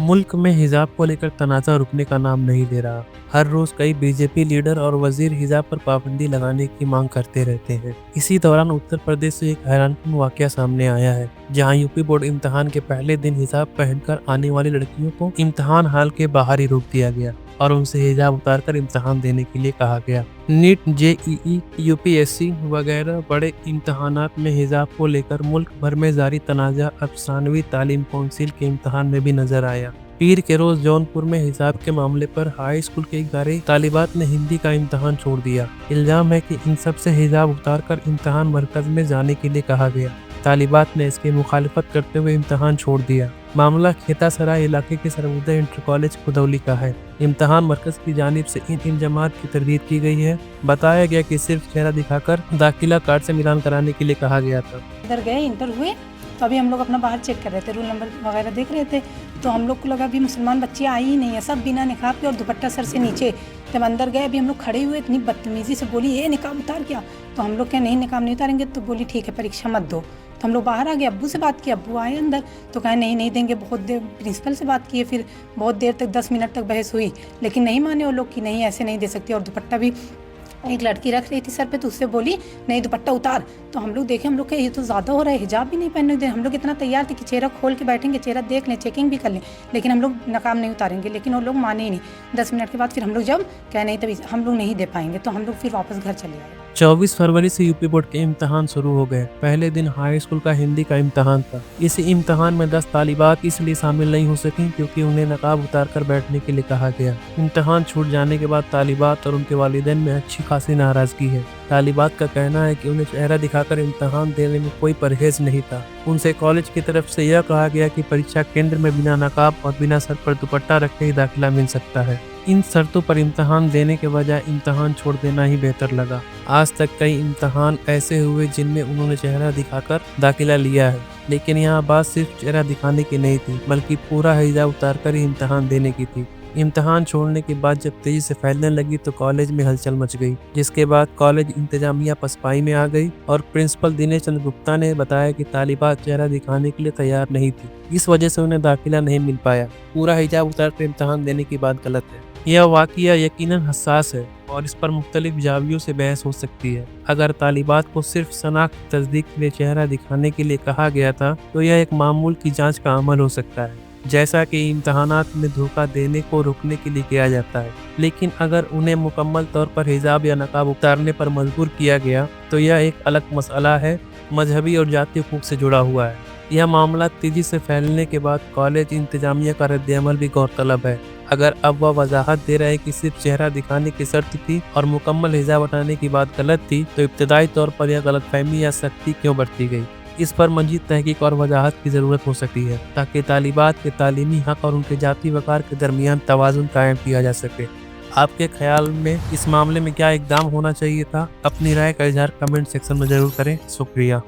मुल्क में हिजाब को लेकर तनाज़ा रुकने का नाम नहीं ले रहा। हर रोज कई बीजेपी लीडर और वजीर हिजाब पर पाबंदी लगाने की मांग करते रहते हैं। इसी दौरान उत्तर प्रदेश से एक हैरानकुन वाकया सामने आया है, जहां यूपी बोर्ड इम्तिहान के पहले दिन हिजाब पहनकर आने वाली लड़कियों को इम्तिहान हाल के बाहर ही रोक दिया गया और उनसे हिजाब उतारकर इम्तिहान देने के लिए कहा गया। नीट, जेईई, यूपीएससी वगैरह बड़े इम्तिहानात में हिजाब को लेकर मुल्क भर में जारी तनाज़ा अब सानवी तालीम कौंसिल के इम्तिहान में भी नजर आया। पीर के रोज जौनपुर में हिजाब के मामले पर हाई स्कूल के इदारे तालिबात ने हिंदी का इम्तिहान छोड़ दिया। इल्जाम है कि इन सब से हिजाब उतारकर इम्तिहान मरकज में जाने के लिए कहा गया। तालिबात ने इसकी मुखालिफत करते हुए इम्तिहान छोड़ दिया। मामला खेतासराय इलाके के सर्वोदय इंटर कॉलेज खुदौली का है। इम्तिहान मरकज की जानिब से इन इल्जामात की तरदीद की गई है। बताया गया कि सिर्फ चेहरा दिखाकर दाखिला कार्ड से मिलान कराने के लिए कहा गया था। इधर गए, इंटर हुए, तो अभी हम लोग अपना बाहर चेक कर रहे थे, रोल नंबर वगैरह देख रहे थे, तो हम लोग को लगा अभी मुसलमान बच्ची आई ही नहीं है, सब बिना निकाब के और दुपट्टा सर से नीचे। जब अंदर गए, अभी हम लोग खड़े हुए, इतनी बदतमीजी से बोली ये निकाब उतार क्या, तो हम लोग क्या नहीं निकाब नहीं उतारेंगे, तो बोली ठीक है परीक्षा मत दो। तो हम लोग बाहर आ गए, अब्बू से बात की, अब्बू आए अंदर, तो कहे नहीं देंगे। बहुत देर प्रिंसिपल से बात की, फिर बहुत देर तक 10 मिनट तक बहस हुई, लेकिन नहीं माने वो लोग कि नहीं ऐसे नहीं दे सकती। और दुपट्टा भी एक लड़की रख रही थी सर पे, तो उससे बोली नहीं दुपट्टा उतार। तो हम लोग देखे, हम लोग के ये तो ज़्यादा हो रहा है, हिजाब भी नहीं पहनने दे। हम लोग इतना तैयार थे कि चेहरा खोल के बैठेंगे, चेहरा देख लें, चेकिंग भी कर लें, लेकिन हम लोग नकाब नहीं उतारेंगे, लेकिन वो लोग माने ही नहीं। 10 मिनट के बाद फिर हम लोग जब कह नहीं तभी हम लोग नहीं दे पाएंगे, तो हम लोग फिर वापस घर चले आए। 24 फरवरी से यूपी बोर्ड के इम्तिहान शुरू हो गए। पहले दिन हाई स्कूल का हिंदी का इम्तिहान था। इस इम्तिहान में 10 तालिबात इसलिए शामिल नहीं हो सकी क्योंकि उन्हें नकाब उतार कर बैठने के लिए कहा गया। इम्तिहान छूट जाने के बाद तालिबात और उनके वालिदैन में अच्छी खासी नाराजगी है। तालिबात का कहना है कि उन्हें चेहरा दिखाकर इम्तिहान देने में कोई परहेज नहीं था। उनसे कॉलेज की तरफ से यह कहा गया कि परीक्षा केंद्र में बिना नकाब और बिना सर पर दुपट्टा रखे ही दाखिला मिल सकता है। इन शर्तों पर इम्तिहान देने के बजाय इम्तिहान छोड़ देना ही बेहतर लगा। आज तक कई इम्तिहान ऐसे हुए जिनमें उन्होंने चेहरा दिखाकर दाखिला लिया है, लेकिन यहाँ बात सिर्फ चेहरा दिखाने की नहीं थी, बल्कि पूरा हिजाब उतारकर ही इम्तिहान देने की थी। इम्तिहान छोड़ने के बाद जब तेजी से फैलने लगी तो कॉलेज में हलचल मच गई, जिसके बाद कॉलेज इंतजामिया पसपाई में आ गई और प्रिंसिपल दिनेश चंद्र गुप्ता ने बताया कि तालिबात चेहरा दिखाने के लिए तैयार नहीं थी, इस वजह से उन्हें दाखिला नहीं मिल पाया। पूरा हिजाब उतारकर इम्तिहान देने की बात गलत है। यह वाकया यकीनन हसास है और इस पर मुख्तलिफ जावियों से बहस हो सकती है। अगर तालिबात को सिर्फ शनाख्त तस्दीक के लिए चेहरा दिखाने के लिए कहा गया था तो यह एक मामूल की जांच का अमल हो सकता है, जैसा कि इम्तिहानात में धोखा देने को रोकने के लिए किया जाता है। लेकिन अगर उन्हें मुकम्मल तौर पर हिजाब या नकाब उतारने पर मजबूर किया गया तो यह एक अलग मसला है, मजहबी और जातीय हुकूक से जुड़ा हुआ है। यह मामला तेजी से फैलने के बाद कॉलेज इंतजामिया का रद्द-ए-अमल भी गौरतलब है। अगर अब वह वजाहत दे रहा है कि सिर्फ चेहरा दिखाने की शर्त थी और मुकम्मल हिजाब हटाने की बात गलत थी, तो इब्तदाई तौर पर यह गलतफहमी या सख्ती क्यों बरती गई, इस पर मजीद तहकीक और वजाहत की ज़रूरत हो सकती है, ताकि तालिबात के तालीमी हक और उनके जाती वक़ार के दरमियान तवाज़ुन कायम किया जा सके। आपके ख्याल में इस मामले में क्या इक़दाम होना चाहिए था? अपनी राय का इजहार कमेंट सेक्शन में ज़रूर करें। शुक्रिया।